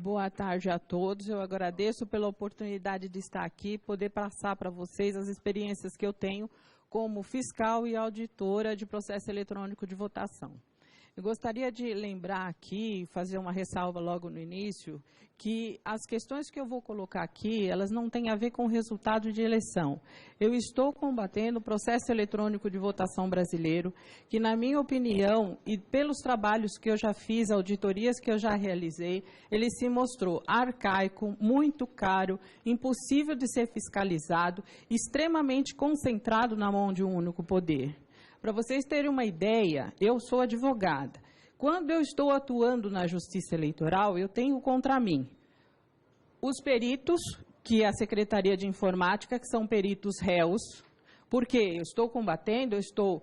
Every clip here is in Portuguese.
Boa tarde a todos. Eu agradeço pela oportunidade de estar aqui, poder passar para vocês as experiências que eu tenho como fiscal e auditora de processo eletrônico de votação. Eu gostaria de lembrar aqui, fazer uma ressalva logo no início, que as questões que eu vou colocar aqui, elas não têm a ver com o resultado de eleição. Eu estou combatendo o processo eletrônico de votação brasileiro, que, na minha opinião, e pelos trabalhos que eu já fiz, auditorias que eu já realizei, ele se mostrou arcaico, muito caro, impossível de ser fiscalizado, extremamente concentrado na mão de um único poder. Para vocês terem uma ideia, eu sou advogada. Quando eu estou atuando na Justiça Eleitoral, eu tenho contra mim os peritos, que é a Secretaria de Informática, que são peritos réus, porque eu estou combatendo, eu estou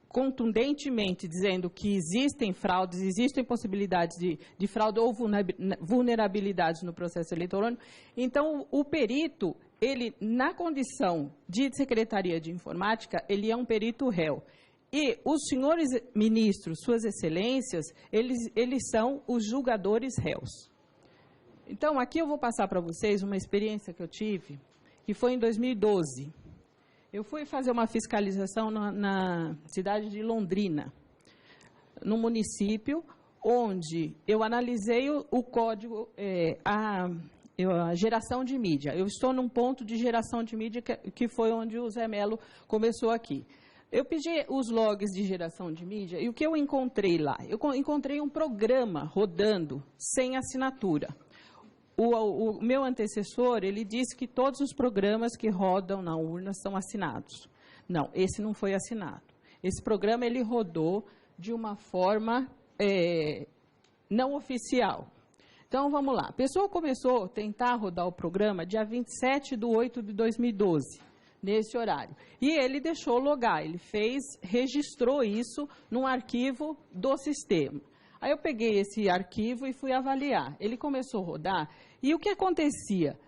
contundentemente dizendo que existem fraudes, existem possibilidades de fraude ou vulnerabilidades no processo eletrônico. Então, o perito, ele, na condição de Secretaria de Informática, ele é um perito réu. E os senhores ministros, suas excelências, eles são os julgadores réus. Então, aqui eu vou passar para vocês uma experiência que eu tive, que foi em 2012. Eu fui fazer uma fiscalização na cidade de Londrina, no município, onde eu analisei o código, a geração de mídia. Eu estou num ponto de geração de mídia que foi onde o Zé Melo começou aqui. Eu pedi os logs de geração de mídia e o que eu encontrei lá? Eu encontrei um programa rodando sem assinatura. O meu antecessor, ele disse que todos os programas que rodam na urna são assinados. Não, esse não foi assinado. Esse programa, ele rodou de uma forma não oficial. Então, vamos lá. A pessoa começou a tentar rodar o programa dia 27/8/2012, nesse horário. E ele deixou logar, ele registrou isso num arquivo do sistema. Aí eu peguei esse arquivo e fui avaliar. Ele começou a rodar e o que acontecia?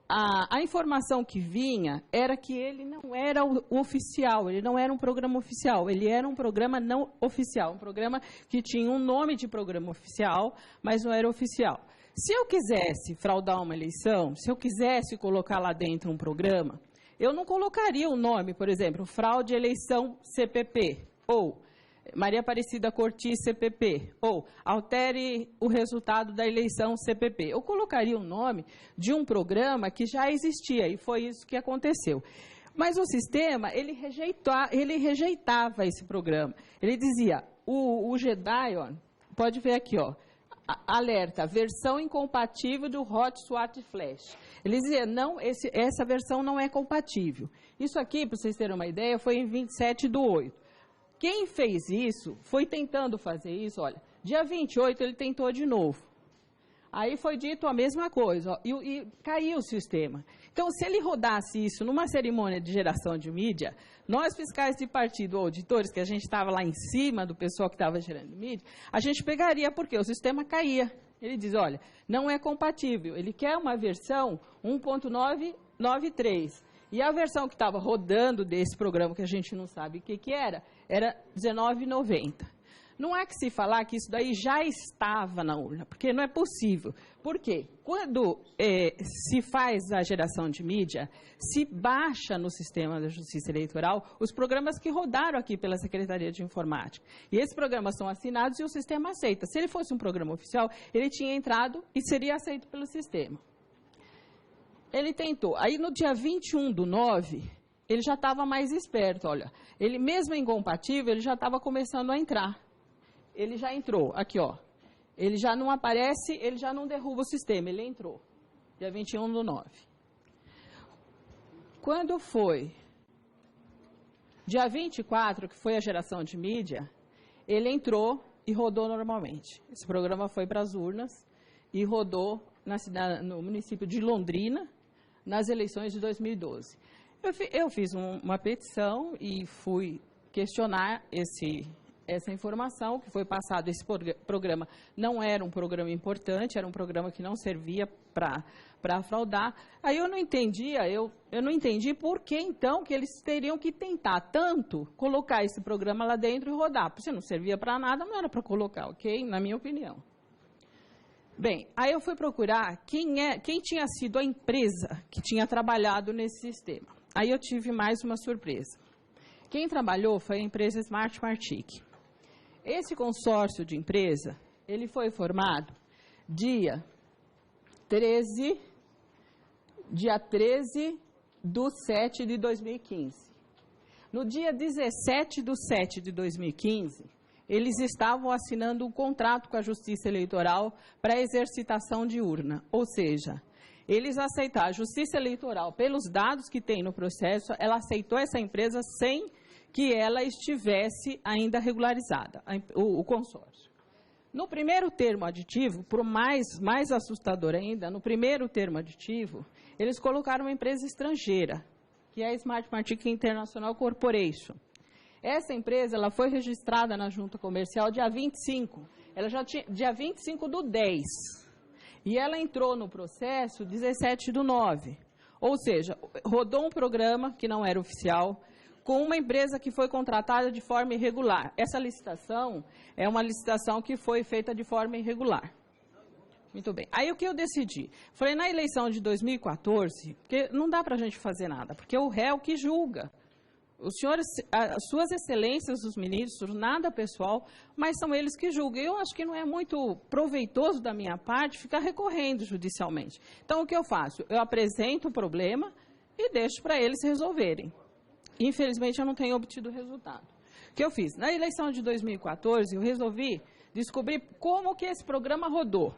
A informação que vinha era que ele não era o oficial, ele não era um programa oficial, ele era um programa não oficial, um programa que tinha um nome de programa oficial, mas não era oficial. Se eu quisesse fraudar uma eleição, se eu quisesse colocar lá dentro um programa, eu não colocaria o nome, por exemplo, fraude eleição CPP, ou Maria Aparecida Cortis CPP, ou altere o resultado da eleição CPP. Eu colocaria o nome de um programa que já existia, e foi isso que aconteceu. Mas o sistema, ele rejeitava esse programa. Ele dizia, o GEDAI, ó, pode ver aqui, ó, alerta, versão incompatível do Hot Swat Flash. Ele dizia, não, essa versão não é compatível. Isso aqui, para vocês terem uma ideia, foi em 27/8. Quem fez isso, foi tentando fazer isso, olha, dia 28 ele tentou de novo. Aí foi dito a mesma coisa, ó, e caiu o sistema. Então, se ele rodasse isso numa cerimônia de geração de mídia, nós fiscais de partido, auditores, que a gente estava lá em cima do pessoal que estava gerando mídia, a gente pegaria, porque o sistema caía. Ele diz, olha, não é compatível, ele quer uma versão 1.993. E a versão que estava rodando desse programa, que a gente não sabe o que era 19,90. Não é que se falar que isso daí já estava na urna, porque não é possível. Por quê? Quando se faz a geração de mídia, se baixa no sistema da Justiça Eleitoral os programas que rodaram aqui pela Secretaria de Informática. E esses programas são assinados e o sistema aceita. Se ele fosse um programa oficial, ele tinha entrado e seria aceito pelo sistema. Ele tentou. Aí, no dia 21/9, ele já estava mais esperto, olha. Ele, mesmo incompatível, ele já estava começando a entrar. Ele já entrou, aqui, ó. Ele já não aparece, ele já não derruba o sistema, ele entrou. Dia 21/9. Quando foi dia 24, que foi a geração de mídia, ele entrou e rodou normalmente. Esse programa foi para as urnas e rodou no município de Londrina, nas eleições de 2012. Eu fiz uma petição e fui questionar essa informação que foi passado. Esse programa não era um programa importante, era um programa que não servia para fraudar. Aí eu não entendi por que, então, que eles teriam que tentar tanto colocar esse programa lá dentro e rodar. Porque se não servia para nada, não era para colocar, ok? Na minha opinião. Bem, aí eu fui procurar quem tinha sido a empresa que tinha trabalhado nesse sistema. Aí eu tive mais uma surpresa. Quem trabalhou foi a empresa Smart Martic. Esse consórcio de empresa, ele foi formado dia 13 de 7 de 2015. No dia 17 de 7 de 2015, eles estavam assinando um contrato com a Justiça Eleitoral para exercitação de urna, ou seja, eles aceitaram a Justiça Eleitoral, pelos dados que tem no processo, ela aceitou essa empresa sem que ela estivesse ainda regularizada, o consórcio. No primeiro termo aditivo, por mais assustador ainda, no primeiro termo aditivo, eles colocaram uma empresa estrangeira, que é a Smart Martic International Corporation. Essa empresa ela foi registrada na Junta Comercial dia 25, ela já tinha, dia 25 do 10, e ela entrou no processo 17 do 9, ou seja, rodou um programa que não era oficial, com uma empresa que foi contratada de forma irregular. Essa licitação é uma licitação que foi feita de forma irregular. Muito bem. Aí o que eu decidi? Falei, na eleição de 2014, porque não dá para a gente fazer nada, porque o réu que julga. Os senhores, as suas excelências, os ministros, nada pessoal, mas são eles que julgam. Eu acho que não é muito proveitoso da minha parte ficar recorrendo judicialmente. Então, o que eu faço? Eu apresento o problema e deixo para eles resolverem. Infelizmente, eu não tenho obtido resultado. O que eu fiz? Na eleição de 2014, eu resolvi descobrir como que esse programa rodou.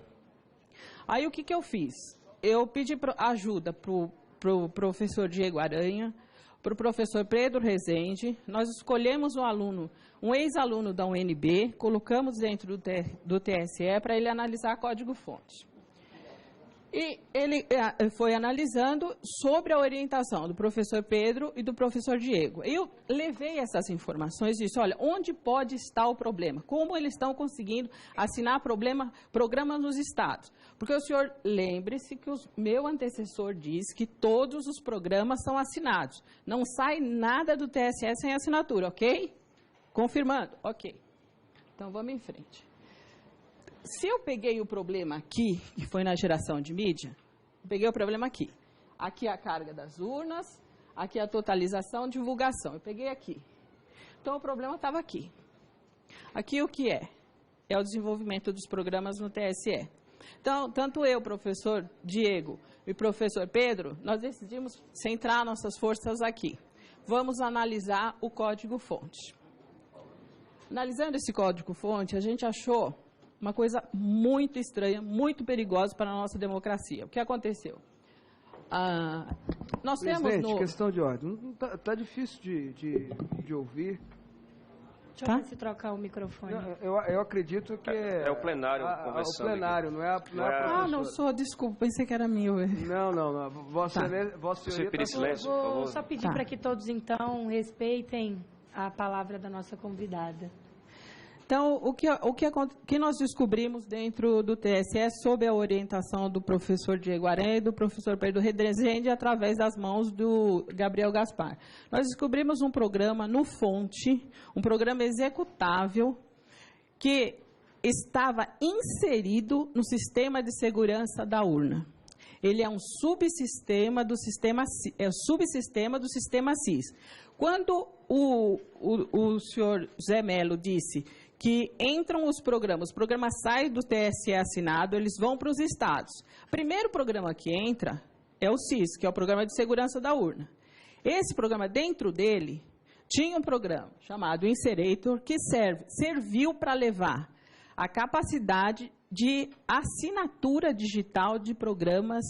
Aí, o que eu fiz? Eu pedi ajuda para o professor Diego Aranha, para o professor Pedro Rezende. Nós escolhemos um aluno, um ex-aluno da UNB, colocamos dentro do TSE para ele analisar código-fonte. E ele foi analisando sobre a orientação do professor Pedro e do professor Diego. Eu levei essas informações e disse, olha, onde pode estar o problema? Como eles estão conseguindo assinar programas nos estados? Porque o senhor, lembre-se que o meu antecessor disse que todos os programas são assinados. Não sai nada do TSE sem assinatura, ok? Confirmando? Ok. Então, vamos em frente. Se eu peguei o problema aqui, que foi na geração de mídia, eu peguei o problema aqui. Aqui é a carga das urnas, aqui é a totalização, divulgação. Eu peguei aqui. Então, o problema estava aqui. Aqui o que é? É o desenvolvimento dos programas no TSE. Então, tanto eu, professor Diego e professor Pedro, nós decidimos centrar nossas forças aqui. Vamos analisar o código-fonte. Analisando esse código-fonte, a gente achou uma coisa muito estranha, muito perigosa para a nossa democracia. O que aconteceu? Nós Presidente, temos questão de ordem. Está difícil de ouvir. Deixa eu ver se trocar o microfone. Eu acredito que é o plenário conversando. O plenário, aqui. Não é a professora. não sou, desculpa, pensei que era meu. Não. Vossa Senhoria pedir silêncio, por favor. Vou só pedir para que todos, então, respeitem a palavra da nossa convidada. Então, o que nós descobrimos dentro do TSE sob a orientação do professor Diego Aranha e do professor Pedro Rezende, através das mãos do Gabriel Gaspar. Nós descobrimos um programa no Fonte, um programa executável, que estava inserido no sistema de segurança da urna. Ele é um subsistema do sistema SIS. Quando o senhor Zé Melo disse que entram os programas saem do TSE assinado, eles vão para os estados. O primeiro programa que entra é o SIS, que é o Programa de Segurança da Urna. Esse programa, dentro dele, tinha um programa chamado Inserator, que serviu para levar a capacidade de assinatura digital de programas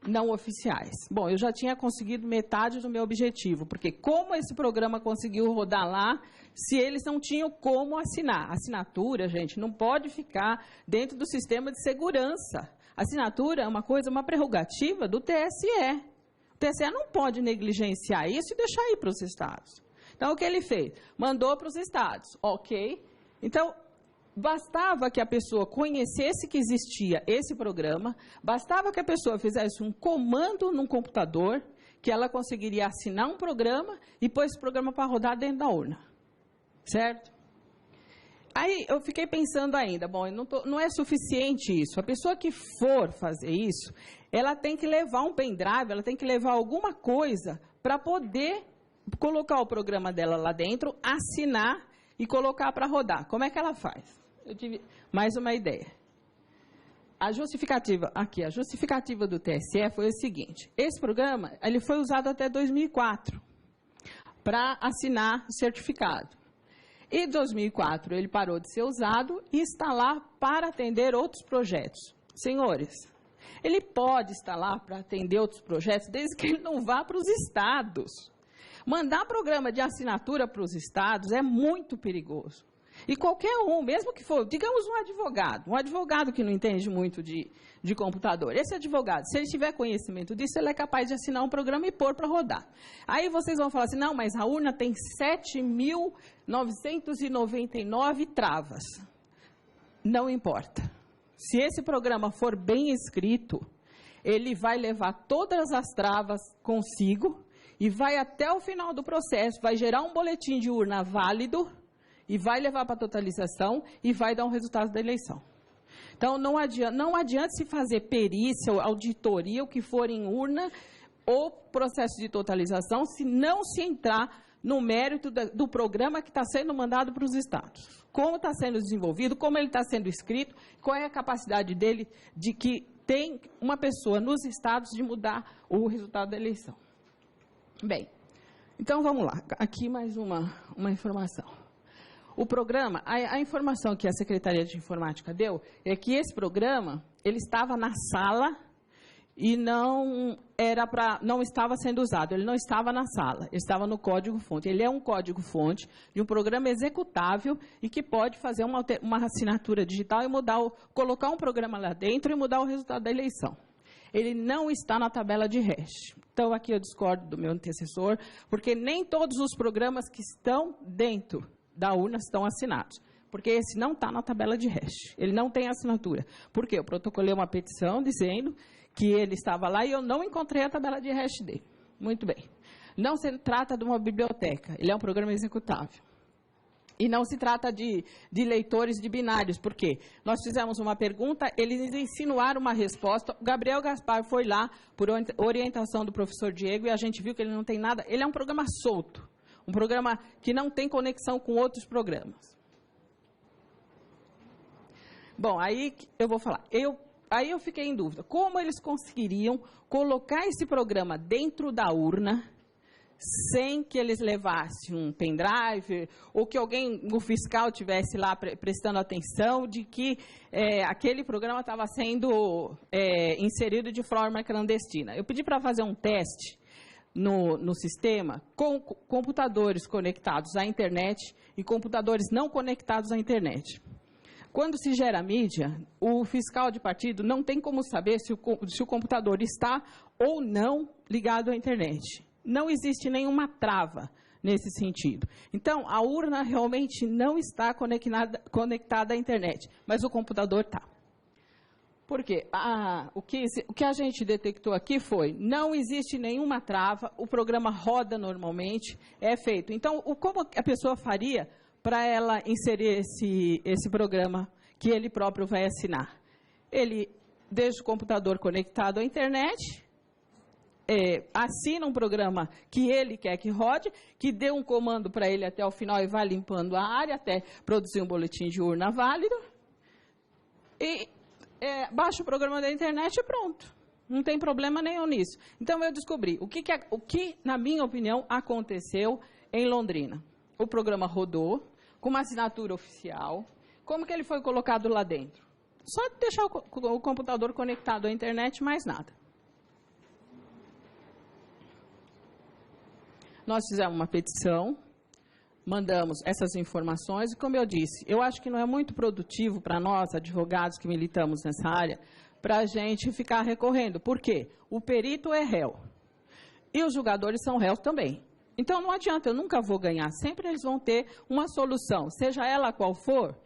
não oficiais. Bom, eu já tinha conseguido metade do meu objetivo, porque como esse programa conseguiu rodar lá, se eles não tinham como assinar? Assinatura, gente, não pode ficar dentro do sistema de segurança. Assinatura é uma prerrogativa do TSE. O TSE não pode negligenciar isso e deixar ir para os estados. Então, o que ele fez? Mandou para os estados, ok? Então, bastava que a pessoa conhecesse que existia esse programa, bastava que a pessoa fizesse um comando num computador, que ela conseguiria assinar um programa e pôr esse programa para rodar dentro da urna. Certo? Aí eu fiquei pensando ainda, bom, não é suficiente isso. A pessoa que for fazer isso, ela tem que levar um pendrive, ela tem que levar alguma coisa para poder colocar o programa dela lá dentro, assinar e colocar para rodar. Como é que ela faz? Eu tive mais uma ideia. A justificativa do TSE foi o seguinte: esse programa ele foi usado até 2004 para assinar certificado. Em 2004 ele parou de ser usado e está lá para atender outros projetos. Senhores, ele pode estar lá para atender outros projetos desde que ele não vá para os estados. Mandar programa de assinatura para os estados é muito perigoso. E qualquer um, mesmo que for, digamos um advogado que não entende muito de computador, esse advogado, se ele tiver conhecimento disso, ele é capaz de assinar um programa e pôr para rodar. Aí vocês vão falar assim, não, mas a urna tem 7.999 travas. Não importa. Se esse programa for bem escrito, ele vai levar todas as travas consigo e vai até o final do processo, vai gerar um boletim de urna válido, e vai levar para a totalização e vai dar um resultado da eleição. Então, não adianta se fazer perícia, ou auditoria, o que for em urna, ou processo de totalização, se não se entrar no mérito do programa que está sendo mandado para os estados. Como está sendo desenvolvido, como ele está sendo escrito, qual é a capacidade dele de que tem uma pessoa nos estados de mudar o resultado da eleição. Bem, então vamos lá. Aqui mais uma informação. O programa, a informação que a Secretaria de Informática deu é que esse programa, ele estava na sala e não estava sendo usado, ele não estava na sala, ele estava no código-fonte. Ele é um código-fonte de um programa executável e que pode fazer uma assinatura digital e colocar um programa lá dentro e mudar o resultado da eleição. Ele não está na tabela de hash. Então, aqui eu discordo do meu antecessor, porque nem todos os programas que estão dentro da urna estão assinados, porque esse não está na tabela de hash, ele não tem assinatura. Por quê? Eu protocolei uma petição dizendo que ele estava lá e eu não encontrei a tabela de hash dele. Muito bem. Não se trata de uma biblioteca, ele é um programa executável. E não se trata de leitores de binários, por quê? Nós fizemos uma pergunta, eles insinuaram uma resposta, o Gabriel Gaspar foi lá por orientação do professor Diego e a gente viu que ele não tem nada, ele é um programa solto. Um programa que não tem conexão com outros programas. Bom, aí eu vou falar. Aí eu fiquei em dúvida. Como eles conseguiriam colocar esse programa dentro da urna sem que eles levassem um pendrive ou que o fiscal tivesse lá prestando atenção de que aquele programa estava sendo inserido de forma clandestina? Eu pedi para fazer um teste no sistema com computadores conectados à internet e computadores não conectados à internet. Quando se gera mídia, o fiscal de partido não tem como saber se o computador está ou não ligado à internet. Não existe nenhuma trava nesse sentido. Então, a urna realmente não está conectada à internet, mas o computador está. Por quê? O que a gente detectou aqui foi, não existe nenhuma trava, o programa roda normalmente, é feito. Então, como a pessoa faria para ela inserir esse programa que ele próprio vai assinar? Ele deixa o computador conectado à internet, assina um programa que ele quer que rode, que dê um comando para ele até o final e vai limpando a área até produzir um boletim de urna válido, e baixa o programa da internet e pronto. Não tem problema nenhum nisso. Então, eu descobri o que, na minha opinião, aconteceu em Londrina. O programa rodou, com uma assinatura oficial. Como que ele foi colocado lá dentro? Só deixar o computador conectado à internet, mais nada. Nós fizemos uma petição, mandamos essas informações, e como eu disse, eu acho que não é muito produtivo para nós, advogados que militamos nessa área, para a gente ficar recorrendo. Por quê? O perito é réu, e os julgadores são réus também. Então, não adianta, eu nunca vou ganhar, sempre eles vão ter uma solução, seja ela qual for,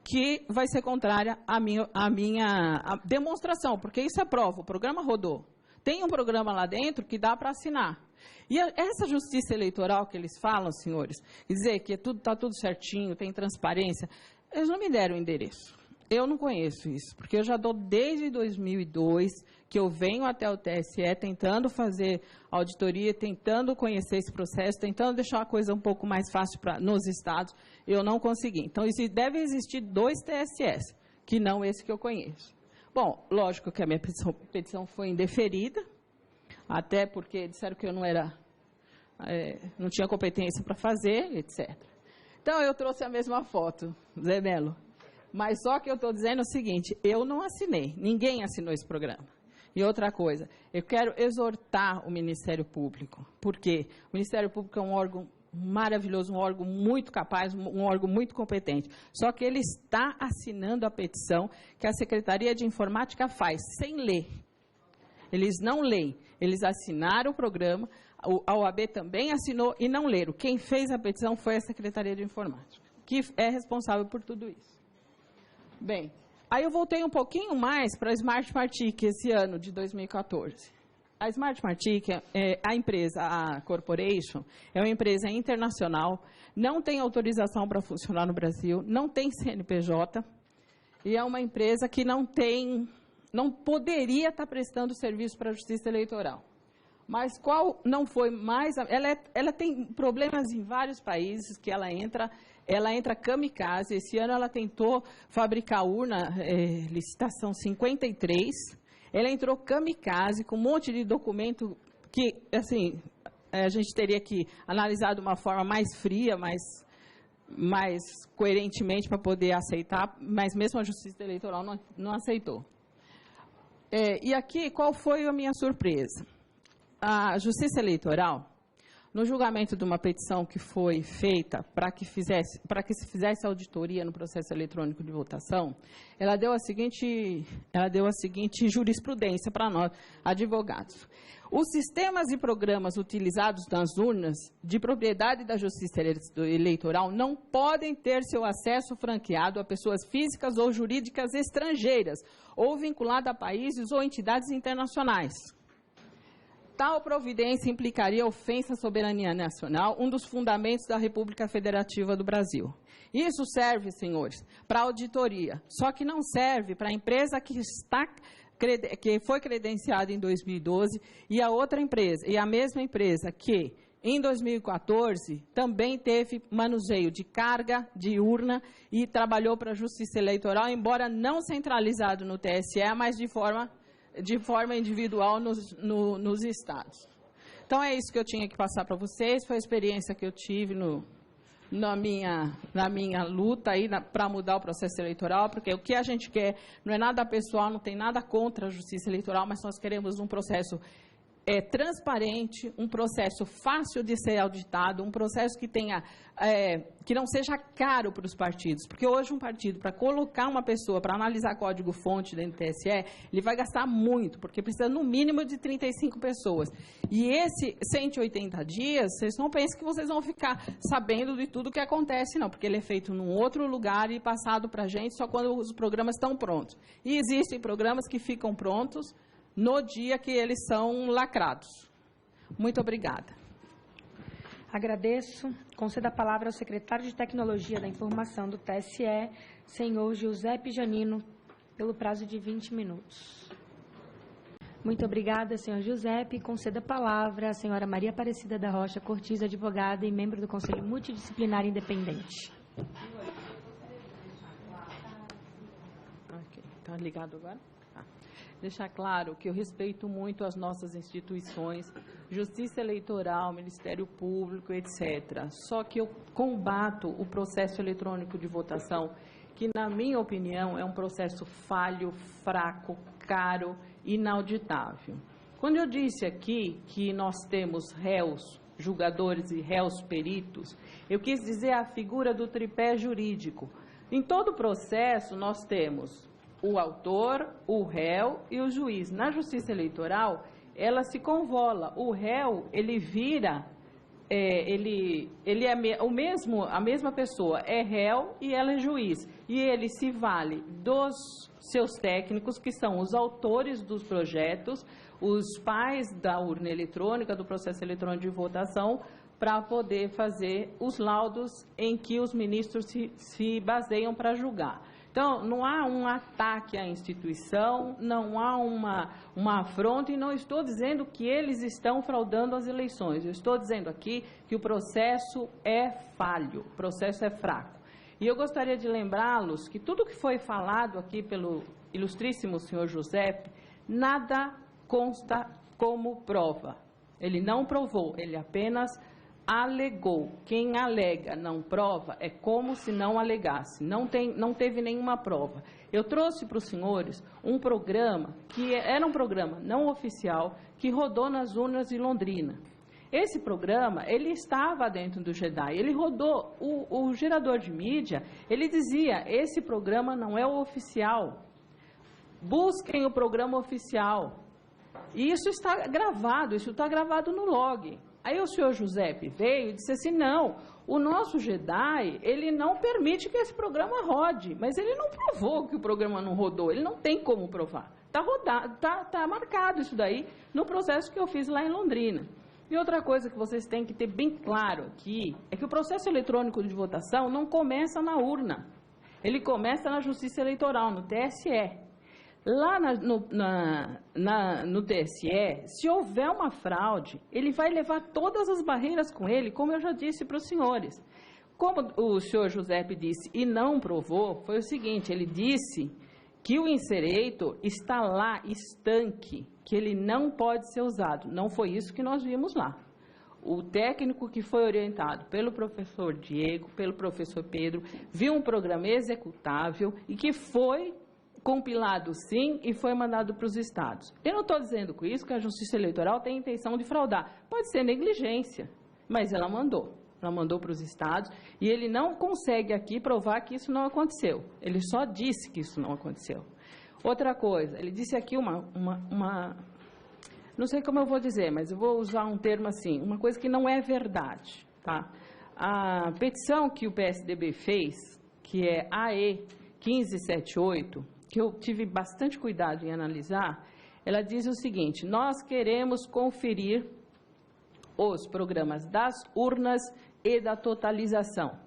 que vai ser contrária à minha demonstração, porque isso é prova, o programa rodou. Tem um programa lá dentro que dá para assinar. E essa justiça eleitoral que eles falam, senhores, dizer que está tudo certinho, tem transparência, Eles não me deram o endereço. Eu não conheço isso, porque eu já dou desde 2002 que eu venho até o TSE tentando fazer auditoria, tentando conhecer esse processo, tentando deixar a coisa um pouco mais fácil nos estados. Eu não consegui. Então, deve existir 2 TSEs, que não esse que eu conheço. Bom, lógico que a minha petição foi indeferida, até porque disseram que eu não tinha competência para fazer, etc. Então, eu trouxe a mesma foto, Zé Melo. Mas só que eu estou dizendo o seguinte, eu não assinei, ninguém assinou esse programa. E outra coisa, eu quero exortar o Ministério Público, porque o Ministério Público é um órgão maravilhoso, um órgão muito capaz, um órgão muito competente. Só que ele está assinando a petição que a Secretaria de Informática faz, sem ler. Eles não leem, eles assinaram o programa, a OAB também assinou e não leram. Quem fez a petição foi a Secretaria de Informática, que é responsável por tudo isso. Bem, aí eu voltei um pouquinho mais para a Smart Martic esse ano de 2014. A Smart Martic, a empresa, a Corporation, é uma empresa internacional, não tem autorização para funcionar no Brasil, não tem CNPJ, e é uma empresa que não poderia estar prestando serviço para a Justiça Eleitoral. Mas qual não foi mais... Ela tem problemas em vários países que ela entra kamikaze. Esse ano ela tentou fabricar urna, licitação 53. Ela entrou kamikaze com um monte de documento que, assim, a gente teria que analisar de uma forma mais fria, mais coerentemente para poder aceitar, mas mesmo a Justiça Eleitoral não aceitou. E aqui, qual foi a minha surpresa? A Justiça Eleitoral, no julgamento de uma petição que foi feita para que se fizesse auditoria no processo eletrônico de votação, ela deu a seguinte jurisprudência para nós, advogados. Os sistemas e programas utilizados nas urnas de propriedade da Justiça Eleitoral não podem ter seu acesso franqueado a pessoas físicas ou jurídicas estrangeiras ou vinculado a países ou entidades internacionais. Tal providência implicaria ofensa à soberania nacional, um dos fundamentos da República Federativa do Brasil. Isso serve, senhores, para auditoria, só que não serve para a empresa que foi credenciada em 2012 e a outra empresa, e a mesma empresa que, em 2014, também teve manuseio de carga, de urna e trabalhou para a Justiça Eleitoral, embora não centralizado no TSE, mas de forma individual nos estados. Então, é isso que eu tinha que passar para vocês, foi a experiência que eu tive na minha luta para mudar o processo eleitoral, porque o que a gente quer não é nada pessoal, não tem nada contra a Justiça Eleitoral, mas nós queremos um processo transparente, um processo fácil de ser auditado, um processo que não seja caro para os partidos, porque hoje um partido, para colocar uma pessoa para analisar código-fonte dentro do TSE, ele vai gastar muito, porque precisa no mínimo de 35 pessoas. E esse 180 dias, vocês não pensem que vocês vão ficar sabendo de tudo o que acontece, não, porque ele é feito num outro lugar e passado para a gente só quando os programas estão prontos. E existem programas que ficam prontos no dia que eles são lacrados. Muito obrigada. Agradeço. Concedo a palavra ao secretário de Tecnologia da Informação do TSE, senhor Giuseppe Janino, pelo prazo de 20 minutos. Muito obrigada, senhor Giuseppe. Concedo a palavra à senhora Maria Aparecida da Rocha Cortiz, advogada e membro do Conselho Multidisciplinar Independente. Ok, está ligado agora? Deixar claro que eu respeito muito as nossas instituições, Justiça Eleitoral, Ministério Público, etc. Só que eu combato o processo eletrônico de votação, que, na minha opinião, é um processo falho, fraco, caro, inauditável. Quando eu disse aqui que nós temos réus, julgadores e réus peritos, eu quis dizer a figura do tripé jurídico. Em todo o processo, nós temos o autor, o réu e o juiz. Na Justiça Eleitoral, ela se convola. O réu, ele vira, ele é a mesma pessoa, é réu e ela é juiz. E ele se vale dos seus técnicos, que são os autores dos projetos, os pais da urna eletrônica, do processo eletrônico de votação, para poder fazer os laudos em que os ministros se baseiam para julgar. Então, não há um ataque à instituição, não há uma afronta, e não estou dizendo que eles estão fraudando as eleições. Eu estou dizendo aqui que o processo é falho, o processo é fraco. E eu gostaria de lembrá-los que tudo que foi falado aqui pelo ilustríssimo senhor José, nada consta como prova. Ele não provou, ele apenas alegou. Quem alega não prova é como se não alegasse. Não teve nenhuma prova. Eu trouxe para os senhores um programa que era um programa não oficial que rodou nas urnas de Londrina. Esse programa, ele estava dentro do GEDAI, ele rodou, o gerador de mídia, ele dizia, esse programa não é o oficial, busquem o programa oficial. E isso está gravado no log. Aí o senhor José veio e disse assim, não, o nosso GEDAI, ele não permite que esse programa rode, mas ele não provou que o programa não rodou, ele não tem como provar. Está marcado isso daí no processo que eu fiz lá em Londrina. E outra coisa que vocês têm que ter bem claro aqui, é que o processo eletrônico de votação não começa na urna, ele começa na Justiça Eleitoral, no TSE. Lá no TSE, se houver uma fraude, ele vai levar todas as barreiras com ele, como eu já disse para os senhores. Como o senhor José disse e não provou, foi o seguinte, ele disse que o Inserator está lá, estanque, que ele não pode ser usado. Não foi isso que nós vimos lá. O técnico que foi orientado pelo professor Diego, pelo professor Pedro, viu um programa executável e que foi compilado sim e foi mandado para os estados. Eu não estou dizendo com isso que a Justiça Eleitoral tem intenção de fraudar. Pode ser negligência, mas ela mandou. Ela mandou para os estados e ele não consegue aqui provar que isso não aconteceu. Ele só disse que isso não aconteceu. Outra coisa, ele disse aqui não sei como eu vou dizer, mas eu vou usar um termo assim, uma coisa que não é verdade, tá? A petição que o PSDB fez, que é AE 1578, que eu tive bastante cuidado em analisar, ela diz o seguinte, nós queremos conferir os programas das urnas e da totalização.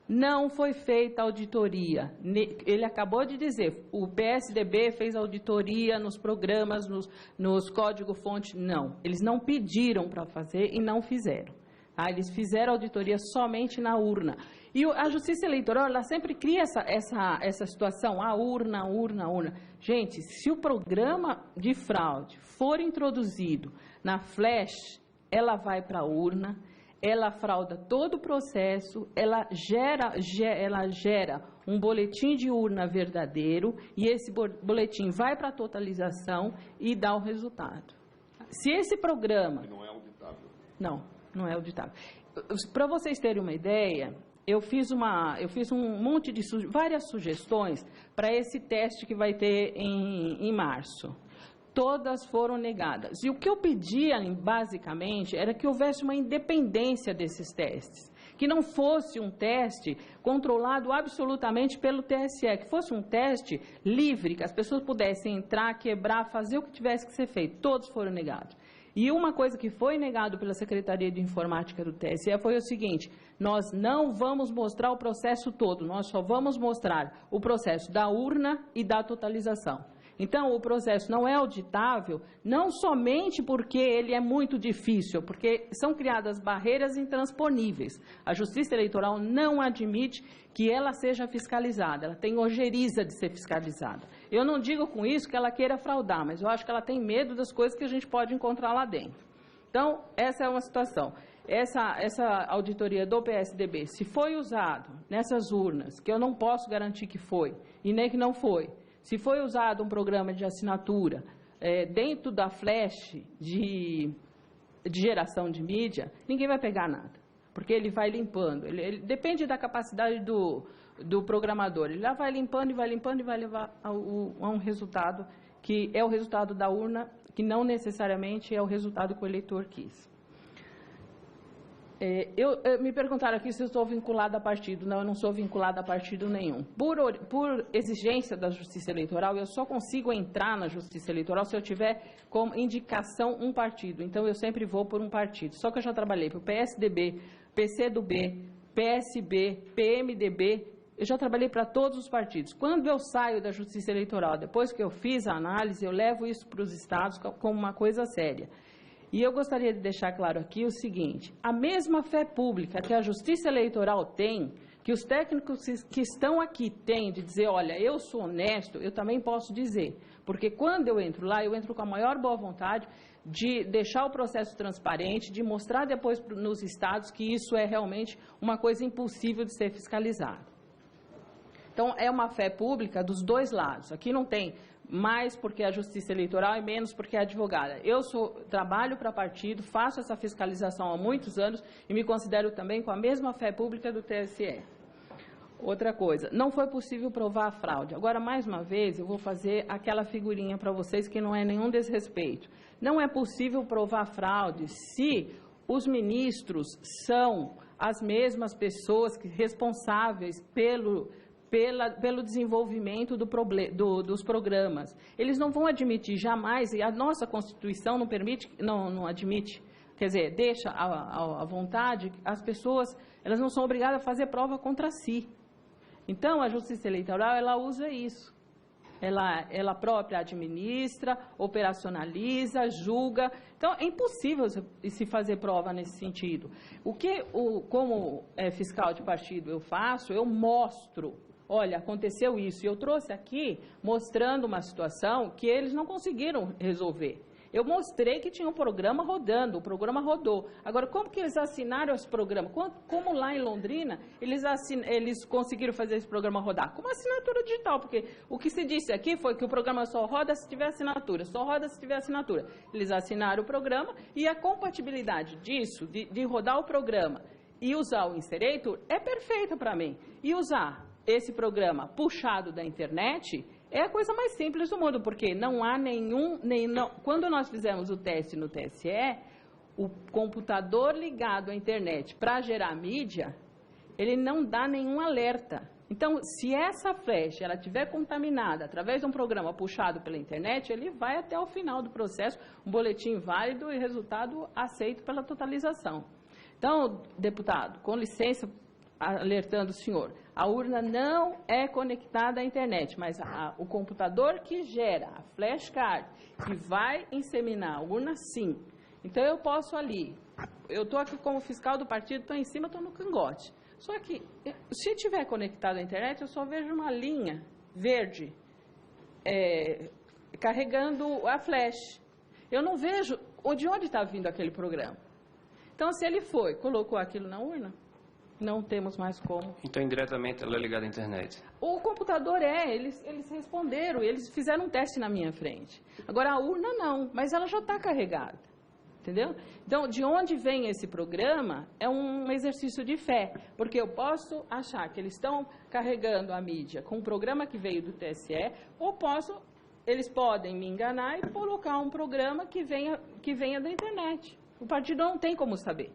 Não foi feita auditoria. Ele acabou de dizer, o PSDB fez auditoria nos programas, nos código-fonte. Não, eles não pediram para fazer e não fizeram. Tá? Eles fizeram auditoria somente na urna. E a Justiça Eleitoral, ela sempre cria essa situação, a urna. Gente, se o programa de fraude for introduzido na flash, ela vai para a urna, ela frauda todo o processo, ela gera um boletim de urna verdadeiro e esse boletim vai para a totalização e dá o resultado. Se esse programa... Não é auditável. Não é auditável. Para vocês terem uma ideia, eu fiz várias sugestões para esse teste que vai ter em março. Todas foram negadas. E o que eu pedia, basicamente, era que houvesse uma independência desses testes, que não fosse um teste controlado absolutamente pelo TSE, que fosse um teste livre, que as pessoas pudessem entrar, quebrar, fazer o que tivesse que ser feito. Todos foram negados. E uma coisa que foi negado pela Secretaria de Informática do TSE foi o seguinte, nós não vamos mostrar o processo todo, nós só vamos mostrar o processo da urna e da totalização. Então, o processo não é auditável, não somente porque ele é muito difícil, porque são criadas barreiras intransponíveis. A Justiça Eleitoral não admite que ela seja fiscalizada, ela tem ojeriza de ser fiscalizada. Eu não digo com isso que ela queira fraudar, mas eu acho que ela tem medo das coisas que a gente pode encontrar lá dentro. Então, essa é uma situação. Essa auditoria do PSDB, se foi usado nessas urnas, que eu não posso garantir que foi, e nem que não foi, se foi usado um programa de assinatura dentro da flash de geração de mídia, ninguém vai pegar nada, porque ele vai limpando. Ele depende da capacidade do programador. Ele lá vai limpando e vai levar a um resultado que é o resultado da urna, que não necessariamente é o resultado que o eleitor quis. Me perguntaram aqui se eu estou vinculada a partido. Não, eu não sou vinculada a partido nenhum. Por exigência da Justiça Eleitoral, eu só consigo entrar na Justiça Eleitoral se eu tiver como indicação um partido. Então, eu sempre vou por um partido. Só que eu já trabalhei para o PSDB, PCdoB, PSB, PMDB, eu já trabalhei para todos os partidos. Quando eu saio da Justiça Eleitoral, depois que eu fiz a análise, eu levo isso para os estados como uma coisa séria. E eu gostaria de deixar claro aqui o seguinte, a mesma fé pública que a Justiça Eleitoral tem, que os técnicos que estão aqui têm de dizer, olha, eu sou honesto, eu também posso dizer. Porque quando eu entro lá, eu entro com a maior boa vontade de deixar o processo transparente, de mostrar depois nos estados que isso é realmente uma coisa impossível de ser fiscalizada. Então, é uma fé pública dos dois lados. Aqui não tem mais porque é a Justiça Eleitoral e menos porque é advogada. Eu trabalho para partido, faço essa fiscalização há muitos anos e me considero também com a mesma fé pública do TSE. Outra coisa, não foi possível provar a fraude. Agora, mais uma vez, eu vou fazer aquela figurinha para vocês que não é nenhum desrespeito. Não é possível provar fraude se os ministros são as mesmas pessoas responsáveis pelo desenvolvimento dos programas. Eles não vão admitir jamais, e a nossa Constituição não permite, não admite, quer dizer, deixa à vontade, as pessoas, elas não são obrigadas a fazer prova contra si. Então, a Justiça Eleitoral, ela usa isso. Ela própria administra, operacionaliza, julga. Então, é impossível se fazer prova nesse sentido. Como fiscal de partido eu faço, eu mostro, olha, aconteceu isso. E eu trouxe aqui mostrando uma situação que eles não conseguiram resolver. Eu mostrei que tinha um programa rodando, o programa rodou. Agora, como que eles assinaram esse programa? Como lá em Londrina, eles conseguiram fazer esse programa rodar? Com uma assinatura digital, porque o que se disse aqui foi que o programa só roda se tiver assinatura, só roda se tiver assinatura. Eles assinaram o programa e a compatibilidade disso, de rodar o programa e usar o Inserator, é perfeita para mim. E usar esse programa puxado da internet é a coisa mais simples do mundo, porque não há quando nós fizemos o teste no TSE, o computador ligado à internet para gerar mídia, ele não dá nenhum alerta. Então, se essa flash ela estiver contaminada através de um programa puxado pela internet, ele vai até o final do processo, um boletim válido e resultado aceito pela totalização. Então, deputado, com licença, alertando o senhor, a urna não é conectada à internet, mas o computador que gera a flashcard, que vai inseminar a urna, sim. Então, eu posso ali, eu estou aqui como fiscal do partido, estou em cima, estou no cangote. Só que, se estiver conectado à internet, eu só vejo uma linha verde carregando a flash. Eu não vejo de onde está vindo aquele programa. Então, se ele colocou aquilo na urna, não temos mais como. Então, indiretamente, ela é ligada à internet? O computador eles responderam, eles fizeram um teste na minha frente. Agora, a urna não, mas ela já está carregada, entendeu? Então, de onde vem esse programa é um exercício de fé, porque eu posso achar que eles estão carregando a mídia com um programa que veio do TSE, ou eles podem me enganar e colocar um programa que venha da internet. O partido não tem como saber.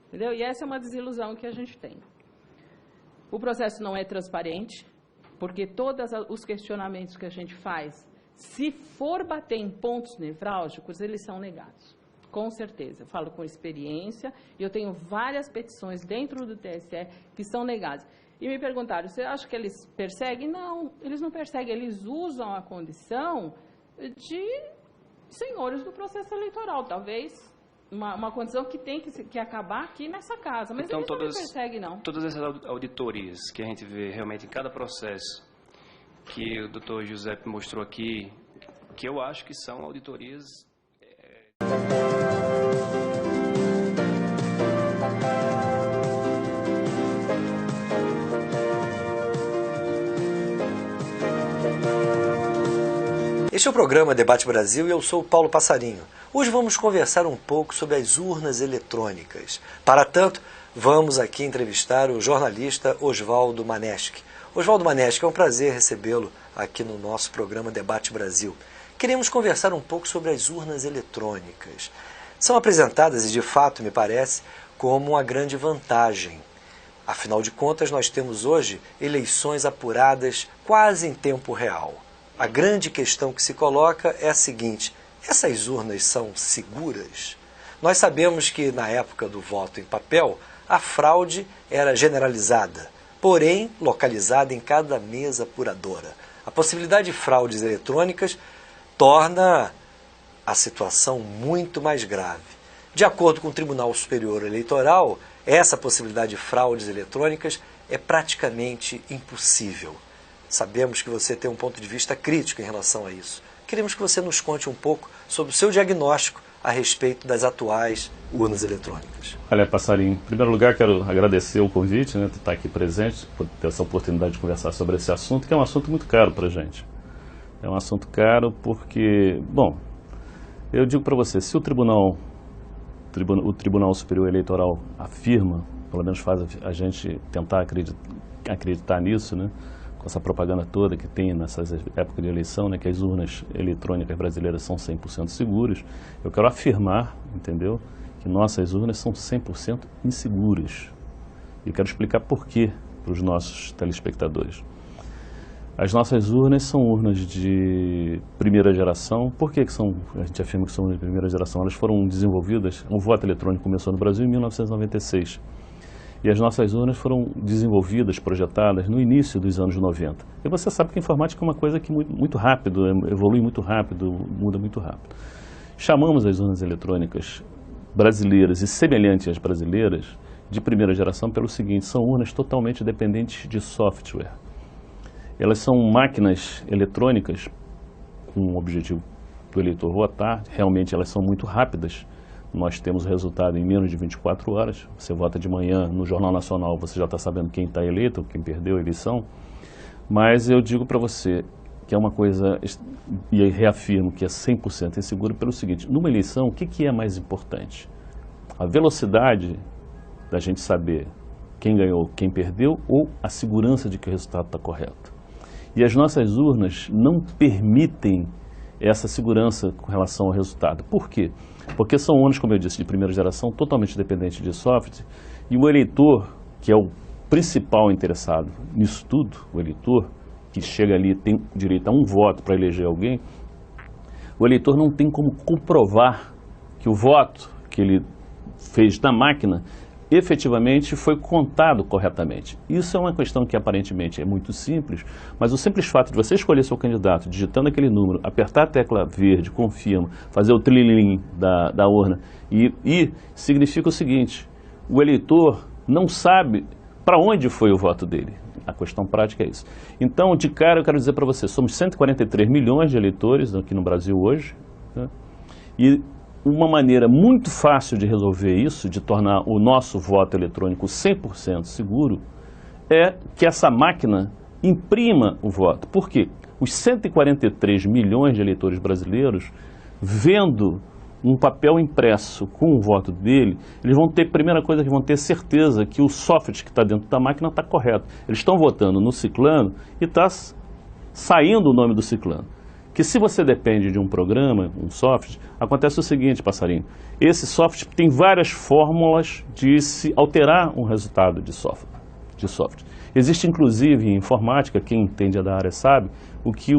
Entendeu? E essa é uma desilusão que a gente tem. O processo não é transparente, porque todos os questionamentos que a gente faz, se for bater em pontos nevrálgicos, eles são negados. Com certeza. Eu falo com experiência e eu tenho várias petições dentro do TSE que são negadas. E me perguntaram, você acha que eles perseguem? Não, eles não perseguem, eles usam a condição de senhores do processo eleitoral, talvez. Uma condição que tem que acabar aqui nessa casa, mas então, eles não perseguem, não. Todas essas auditorias que a gente vê realmente em cada processo, que o doutor José mostrou aqui, que eu acho que são auditorias... Este é o programa Debate Brasil e eu sou o Paulo Passarinho. Hoje vamos conversar um pouco sobre as urnas eletrônicas. Para tanto, vamos aqui entrevistar o jornalista Oswaldo Maneschi. Oswaldo Maneschi, é um prazer recebê-lo aqui no nosso programa Debate Brasil. Queremos conversar um pouco sobre as urnas eletrônicas. São apresentadas, e de fato me parece, como uma grande vantagem. Afinal de contas, nós temos hoje eleições apuradas quase em tempo real. A grande questão que se coloca é a seguinte: essas urnas são seguras? Nós sabemos que na época do voto em papel, a fraude era generalizada, porém localizada em cada mesa apuradora. A possibilidade de fraudes eletrônicas torna a situação muito mais grave. De acordo com o Tribunal Superior Eleitoral, essa possibilidade de fraudes eletrônicas é praticamente impossível. Sabemos que você tem um ponto de vista crítico em relação a isso. Queremos que você nos conte um pouco sobre o seu diagnóstico a respeito das atuais urnas eletrônicas. Olha, Passarinho, em primeiro lugar quero agradecer o convite, de estar aqui presente, por ter essa oportunidade de conversar sobre esse assunto, que é um assunto muito caro para a gente. É um assunto caro porque, bom, eu digo para você, se o Tribunal Superior Eleitoral afirma, pelo menos faz a gente tentar acreditar nisso, com essa propaganda toda que tem nessas épocas de eleição, que as urnas eletrônicas brasileiras são 100% seguras, eu quero afirmar, entendeu, que nossas urnas são 100% inseguras. E eu quero explicar por quê para os nossos telespectadores. As nossas urnas são urnas de primeira geração. Por que a gente afirma que são urnas de primeira geração? Elas foram desenvolvidas, o voto eletrônico começou no Brasil em 1996. E as nossas urnas foram desenvolvidas, projetadas no início dos anos 90. E você sabe que a informática é uma coisa que muito rápido, evolui muito rápido, muda muito rápido. Chamamos as urnas eletrônicas brasileiras e semelhantes às brasileiras de primeira geração pelo seguinte: são urnas totalmente dependentes de software. Elas são máquinas eletrônicas com o objetivo do eleitor votar. Realmente elas são muito rápidas. Nós temos o resultado em menos de 24 horas. Você vota de manhã no Jornal Nacional, você já está sabendo quem está eleito, quem perdeu a eleição. Mas eu digo para você que é uma coisa, e reafirmo que é 100% inseguro pelo seguinte: numa eleição, o que é mais importante? A velocidade da gente saber quem ganhou, quem perdeu, ou a segurança de que o resultado está correto? E as nossas urnas não permitem essa segurança com relação ao resultado. Por quê? Porque são urnas, como eu disse, de primeira geração, totalmente dependentes de software, e o eleitor, que é o principal interessado nisso tudo, o eleitor que chega ali tem direito a um voto para eleger alguém, o eleitor não tem como comprovar que o voto que ele fez na máquina efetivamente foi contado corretamente. Isso é uma questão que aparentemente é muito simples, mas o simples fato de você escolher seu candidato, digitando aquele número, apertar a tecla verde, confirma, fazer o trilhilim da urna e significa o seguinte: o eleitor não sabe para onde foi o voto dele. A questão prática é isso. Então, de cara, eu quero dizer para você, somos 143 milhões de eleitores aqui no Brasil hoje, e uma maneira muito fácil de resolver isso, de tornar o nosso voto eletrônico 100% seguro, é que essa máquina imprima o voto. Por quê? Os 143 milhões de eleitores brasileiros, vendo um papel impresso com o voto dele, eles vão ter, primeira coisa, que vão ter certeza que o software que está dentro da máquina está correto. Eles estão votando no ciclano e está saindo o nome do ciclano. Que se você depende de um programa, um software, acontece o seguinte, Passarinho: esse software tem várias fórmulas de se alterar um resultado de software. Existe inclusive em informática, quem entende da área sabe, o que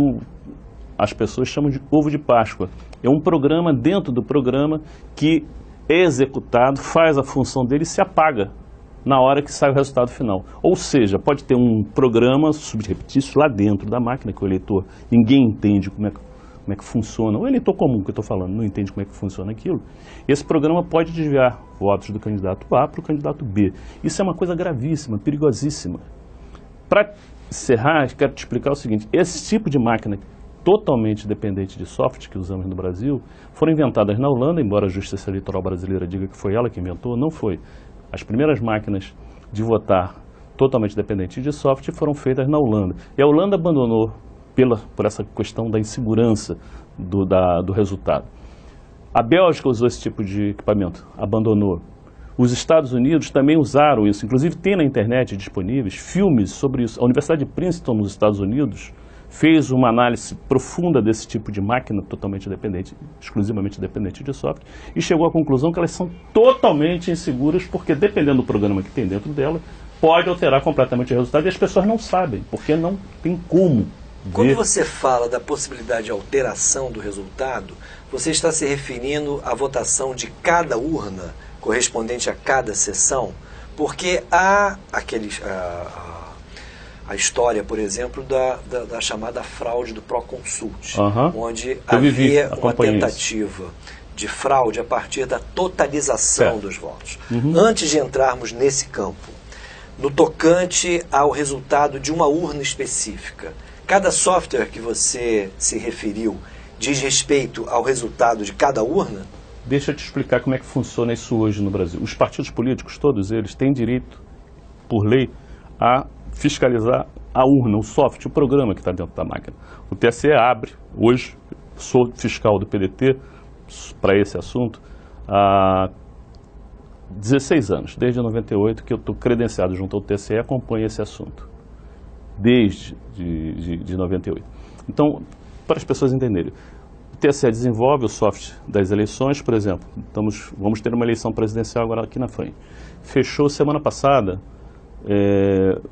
as pessoas chamam de ovo de Páscoa. É um programa dentro do programa que é executado, faz a função dele e se apaga na hora que sai o resultado final. Ou seja, pode ter um programa subrepetício lá dentro da máquina que o eleitor, ninguém entende como é que funciona. O eleitor comum que eu estou falando não entende como é que funciona aquilo. Esse programa pode desviar votos do candidato A para o candidato B. Isso é uma coisa gravíssima, perigosíssima. Para encerrar, quero te explicar o seguinte: esse tipo de máquina totalmente dependente de software que usamos no Brasil foram inventadas na Holanda, embora a Justiça Eleitoral brasileira diga que foi ela que inventou, não foi. As primeiras máquinas de votar totalmente dependentes de software foram feitas na Holanda. E a Holanda abandonou por essa questão da insegurança do resultado. A Bélgica usou esse tipo de equipamento, abandonou. Os Estados Unidos também usaram isso. Inclusive tem na internet disponíveis filmes sobre isso. A Universidade de Princeton, nos Estados Unidos, fez uma análise profunda desse tipo de máquina, totalmente dependente, exclusivamente dependente de software, e chegou à conclusão que elas são totalmente inseguras, porque dependendo do programa que tem dentro dela, pode alterar completamente o resultado, e as pessoas não sabem, porque não tem como ver. Quando você fala da possibilidade de alteração do resultado, você está se referindo à votação de cada urna, correspondente a cada sessão? Porque há a história, por exemplo, da chamada fraude do Proconsult, onde havia uma tentativa de fraude a partir da totalização dos votos. Antes de entrarmos nesse campo, no tocante ao resultado de uma urna específica, cada software que você se referiu diz respeito ao resultado de cada urna? Deixa eu te explicar como é que funciona isso hoje no Brasil. Os partidos políticos, todos eles, têm direito, por lei, a fiscalizar a urna, o software, o programa que está dentro da máquina. O TSE abre, hoje, sou fiscal do PDT para esse assunto, há 16 anos, desde 98 que eu estou credenciado junto ao TSE e acompanho esse assunto, desde de 98. Então, para as pessoas entenderem, o TSE desenvolve o software das eleições, por exemplo, vamos ter uma eleição presidencial agora aqui na frente. Fechou semana passada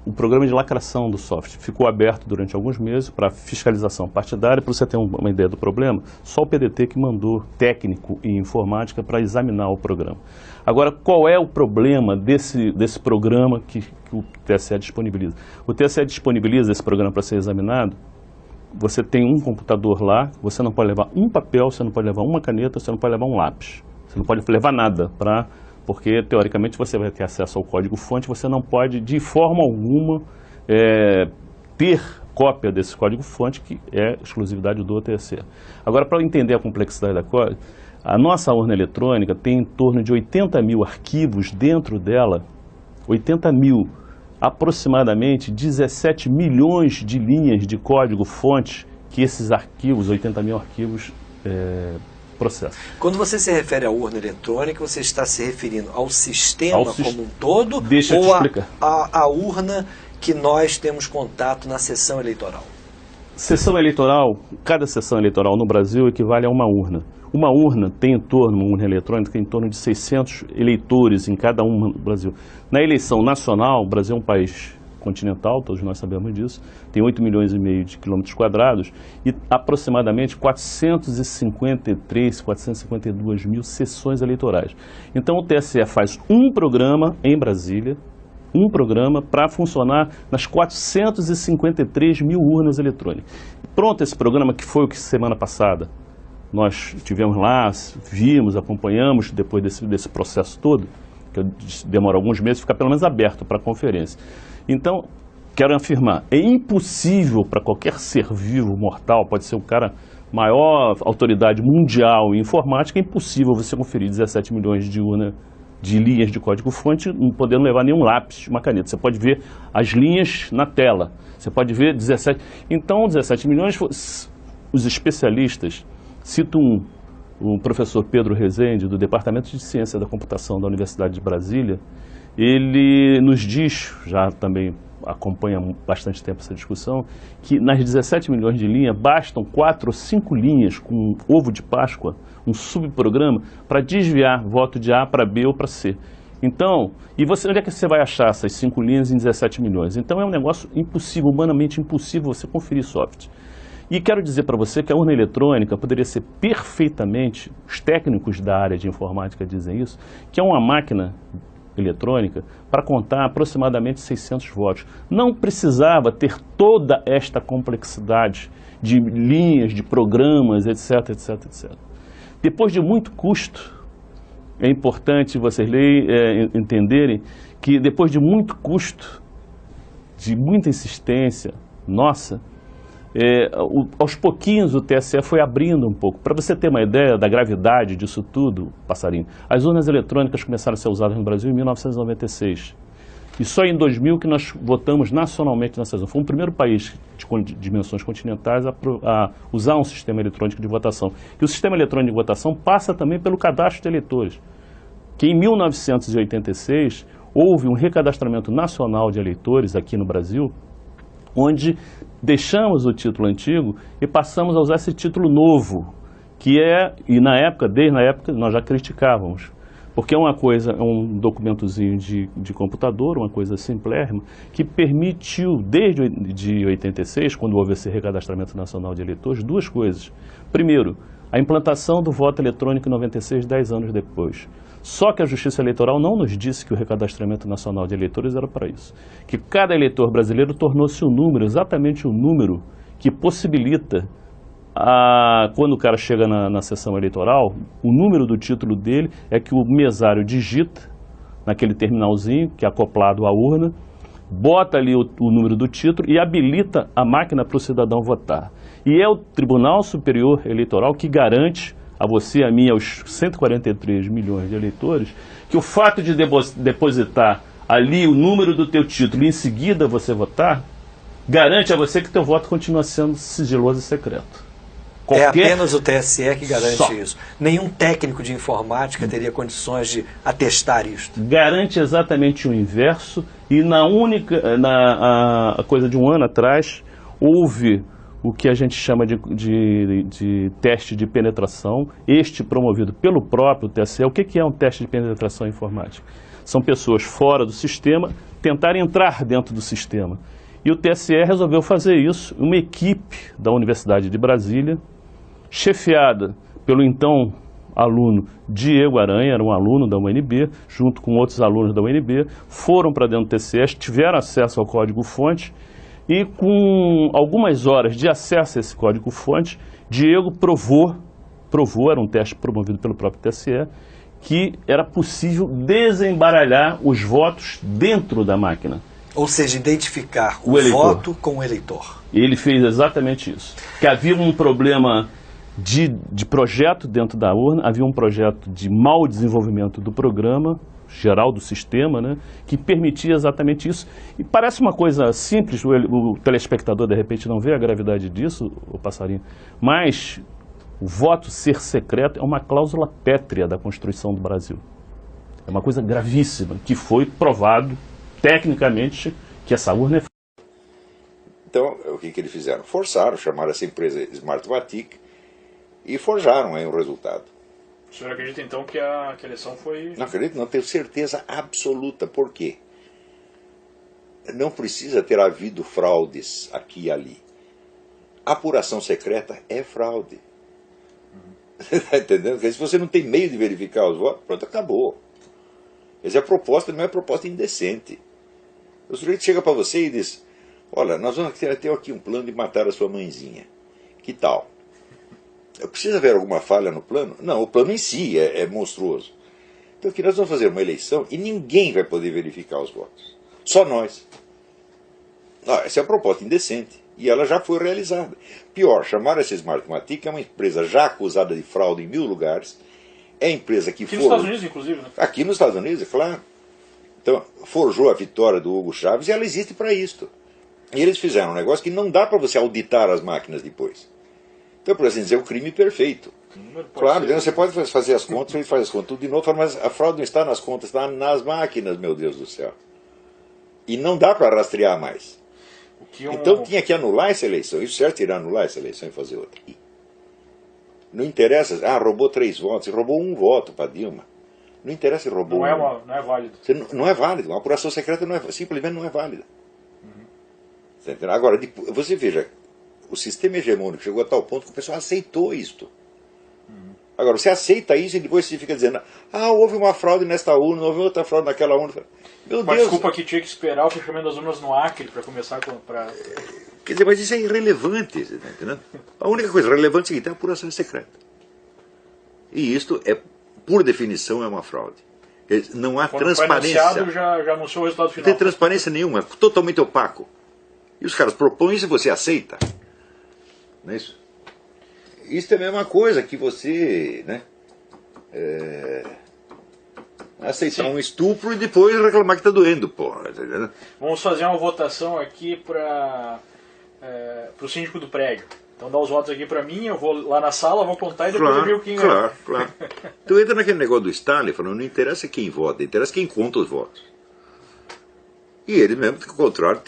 o programa de lacração do software. Ficou aberto durante alguns meses para fiscalização partidária. Para você ter uma ideia do problema, só o PDT que mandou técnico e informática para examinar o programa. Agora, qual é o problema desse programa que o TSE disponibiliza? O TSE disponibiliza esse programa para ser examinado. Você tem um computador lá, você não pode levar um papel, você não pode levar uma caneta, você não pode levar um lápis. Você não pode levar nada, porque teoricamente você vai ter acesso ao código-fonte, você não pode de forma alguma ter cópia desse código-fonte, que é exclusividade do TSE. Agora, para entender a complexidade da coisa, a nossa urna eletrônica tem em torno de 80 mil arquivos dentro dela, 80 mil, aproximadamente 17 milhões de linhas de código-fonte que esses arquivos, 80 mil arquivos, processam. Quando você se refere à urna eletrônica, você está se referindo ao sistema como um todo ou à urna que nós temos contato na sessão eleitoral? Sessão eleitoral, cada sessão eleitoral no Brasil equivale a uma urna. Uma urna tem uma urna eletrônica tem em torno de 600 eleitores em cada uma no Brasil. Na eleição nacional, o Brasil é um país continental, todos nós sabemos disso, tem 8 milhões e meio de quilômetros quadrados e aproximadamente 452 mil sessões eleitorais. Então o TSE faz um programa em Brasília, um programa para funcionar nas 453 mil urnas eletrônicas. Pronto esse programa, que foi o que semana passada nós tivemos lá, vimos, acompanhamos, depois desse processo todo, que demora alguns meses, fica pelo menos aberto para a conferência. Então, quero afirmar, é impossível para qualquer ser vivo mortal, pode ser o cara maior autoridade mundial em informática, é impossível você conferir 17 milhões de urnas de linhas de código-fonte, não podendo levar nenhum lápis, uma caneta. Você pode ver as linhas na tela, você pode ver 17. Então, 17 milhões, os especialistas, cito o professor Pedro Rezende, do Departamento de Ciência da Computação da Universidade de Brasília, ele nos diz, já também acompanha bastante tempo essa discussão, que nas 17 milhões de linhas bastam 4 ou 5 linhas com um ovo de Páscoa, um subprograma, para desviar voto de A para B ou para C. Então, onde é que você vai achar essas 5 linhas em 17 milhões? Então é um negócio impossível, humanamente impossível você conferir software. E quero dizer para você que a urna eletrônica poderia ser perfeitamente, os técnicos da área de informática dizem isso, que é uma máquina eletrônica para contar aproximadamente 600 votos. Não precisava ter toda esta complexidade de linhas, de programas, etc, etc, etc. Depois de muito custo, é importante vocês entenderem que depois de muito custo, de muita insistência nossa, aos pouquinhos o TSE foi abrindo um pouco. Para você ter uma ideia da gravidade disso tudo, Passarinho, as urnas eletrônicas começaram a ser usadas no Brasil em 1996. E só em 2000 que nós votamos nacionalmente nessas urnas. Foi o primeiro país de dimensões continentais a usar um sistema eletrônico de votação. E o sistema eletrônico de votação passa também pelo cadastro de eleitores. Que em 1986 houve um recadastramento nacional de eleitores aqui no Brasil, onde deixamos o título antigo e passamos a usar esse título novo, que desde na época, nós já criticávamos, porque é um documentozinho de computador, uma coisa simplérrima, que permitiu, desde de 86, quando houve esse recadastramento nacional de eleitores, duas coisas. Primeiro, a implantação do voto eletrônico em 96, 10 anos depois. Só que a Justiça Eleitoral não nos disse que o recadastramento nacional de eleitores era para isso. Que cada eleitor brasileiro tornou-se um número, exatamente o número que possibilita, quando o cara chega na sessão eleitoral, o número do título dele é que o mesário digita naquele terminalzinho que é acoplado à urna, bota ali o número do título e habilita a máquina para o cidadão votar. E é o Tribunal Superior Eleitoral que garante a você, a mim, aos 143 milhões de eleitores, que o fato de depositar ali o número do teu título e em seguida você votar, garante a você que teu voto continua sendo sigiloso e secreto. É apenas o TSE que garante isso. Nenhum técnico de informática teria condições de atestar isso. Garante exatamente o inverso, e a coisa de um ano atrás, houve o que a gente chama de teste de penetração, promovido pelo próprio TSE. O que é um teste de penetração informática? São pessoas fora do sistema tentarem entrar dentro do sistema. E o TSE resolveu fazer isso, uma equipe da Universidade de Brasília, chefiada pelo então aluno Diego Aranha, era um aluno da UNB, junto com outros alunos da UNB, foram para dentro do TSE, tiveram acesso ao código-fonte, e com algumas horas de acesso a esse código-fonte, Diego provou, era um teste promovido pelo próprio TSE, que era possível desembaralhar os votos dentro da máquina. Ou seja, identificar o voto com o eleitor. Ele fez exatamente isso. Que havia um problema de projeto dentro da urna, havia um projeto de mau desenvolvimento do programa geral do sistema, né, que permitia exatamente isso. E parece uma coisa simples, o telespectador de repente não vê a gravidade disso, o passarinho, mas o voto ser secreto é uma cláusula pétrea da Constituição do Brasil. É uma coisa gravíssima, que foi provado tecnicamente que essa urna é... Então, o que eles fizeram? Forçaram, chamaram essa empresa Smartmatic e forjaram aí um resultado. O senhor acredita então que a eleição foi... Não acredito, não, tenho certeza absoluta. Por quê? Não precisa ter havido fraudes aqui e ali. Apuração secreta é fraude. Está entendendo? Porque se você não tem meio de verificar os votos, pronto, acabou. Essa proposta não é proposta indecente. O sujeito chega para você e diz: olha, nós vamos ter aqui um plano de matar a sua mãezinha. Que tal? Precisa haver alguma falha no plano? Não, o plano em si é monstruoso. Então aqui nós vamos fazer uma eleição e ninguém vai poder verificar os votos. Só nós. Essa é a proposta indecente. E ela já foi realizada. Pior, chamaram essa Smartmatic, que é uma empresa já acusada de fraude em 1000 lugares. É a empresa que aqui nos Estados Unidos, inclusive, né? Aqui nos Estados Unidos, é claro. Então, forjou a vitória do Hugo Chávez e ela existe para isto. E eles fizeram um negócio que não dá para você auditar as máquinas depois. Então, por assim dizer, é o crime perfeito. Claro, você pode fazer as contas, ele faz as contas tudo de novo, mas a fraude não está nas contas, está nas máquinas, meu Deus do céu. E não dá para rastrear mais. Então tinha que anular essa eleição. Isso certo, irá anular essa eleição e fazer outra. Não interessa, roubou 3 votos, roubou 1 voto para Dilma. Não interessa se roubou. Não é válido. Não é válido. Uma apuração secreta simplesmente não é válida. Uhum. Agora, você veja, o sistema hegemônico chegou a tal ponto que o pessoal aceitou isto. Uhum. Agora, você aceita isso e depois você fica dizendo: houve uma fraude nesta urna, houve outra fraude naquela urna. Meu Deus. Desculpa que tinha que esperar o fechamento das urnas no Acre para começar a... Quer dizer, mas isso é irrelevante, você está entendendo? A única coisa relevante é o seguinte: é a apuração secreta. E isto, por definição, é uma fraude. Não há transparência. Quando foi anunciado, já anunciou o resultado final. Não tem transparência nenhuma, é totalmente opaco. E os caras propõem isso e você aceita. Não é isso? Isso é a mesma coisa que você, né, aceitar um estupro e depois reclamar que está doendo, porra. Tá, vamos fazer uma votação aqui para o síndico do prédio. Então dá os votos aqui para mim, eu vou lá na sala, vou contar e depois eu ver quem ganha. Claro. Tu entra naquele negócio do Stalin, falando: não interessa quem vota, interessa quem conta os votos. E ele mesmo, ao contrário,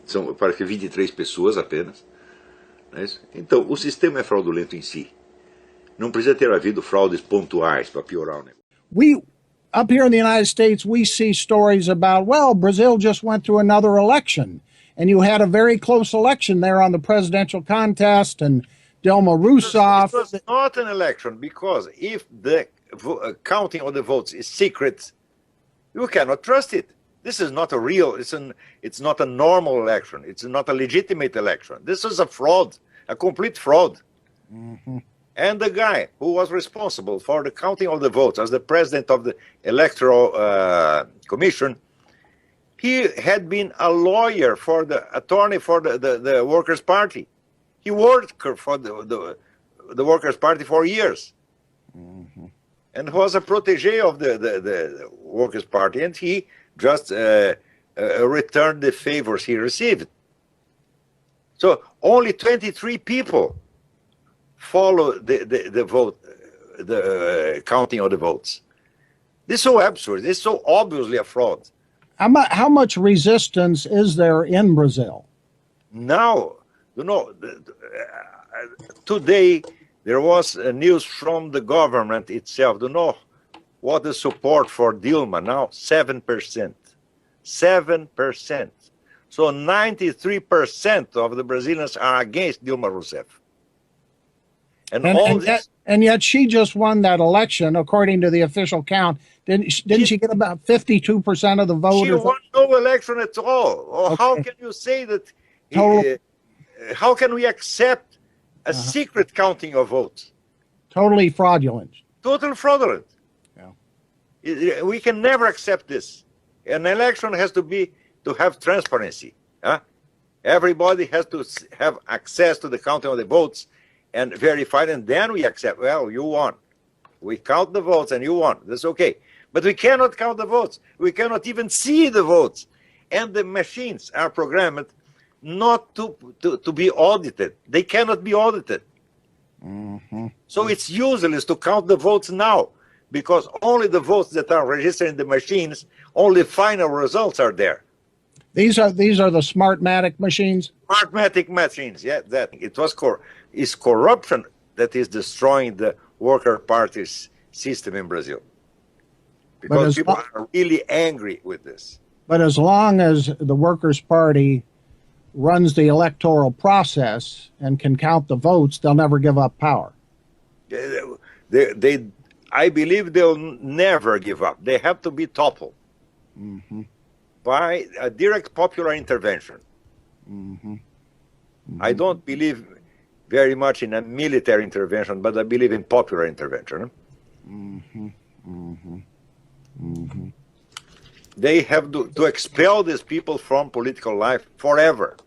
São, parece que 23 pessoas apenas. Não é isso? Então, o sistema é fraudulento em si. Não precisa ter havido fraudes pontuais para piorar o negócio. Up here in the United States, we see stories about, well, Brazil just went through another election, and you had a very close election there on the presidential contest, and Dilma Rousseff. It was not an election, because if the counting of the votes is secret, you cannot trust it. This is not a real, it's not a normal election. It's not a legitimate election. This is a fraud, a complete fraud. Mm-hmm. And the guy who was responsible for the counting of the votes as the president of the Electoral Commission, he had been a lawyer for the attorney for the Workers' Party. He worked for the Workers' Party for years. Mm-hmm. And was a protege of the Workers' Party, and he just returned the favors he received. So only 23 people follow the vote, the counting of the votes. This is so absurd. This is so obviously a fraud. How much resistance is there in Brazil? Now, you know, today there was news from the government itself. You know what the support for Dilma now? 7%. 7%. So 93% of the Brazilians are against Dilma Rousseff. And yet she just won that election, according to the official count. Didn't she get about 52% of the vote? She won no election at all. Okay. How can you say that? How can we accept a secret counting of votes? Totally fraudulent. Totally fraudulent. Yeah. We can never accept this. An election has to have transparency. Everybody has to have access to the counting of the votes and verify, and then we accept, well, you won. We count the votes and you won. That's okay. But we cannot count the votes. We cannot even see the votes. And the machines are programmed not to be audited. They cannot be audited. Mm-hmm. So it's useless to count the votes now, because only the votes that are registered in the machines, only final results are there. These are the Smartmatic machines? Smartmatic machines, yeah. That it was is corruption that is destroying the Worker Party's system in Brazil. Because people are really angry with this. But as long as the Workers' Party runs the electoral process and can count the votes, they'll never give up power. I believe they'll never give up. They have to be toppled by a direct popular intervention. I don't believe very much in a military intervention, but I believe in popular intervention. They have to expel these people from political life forever.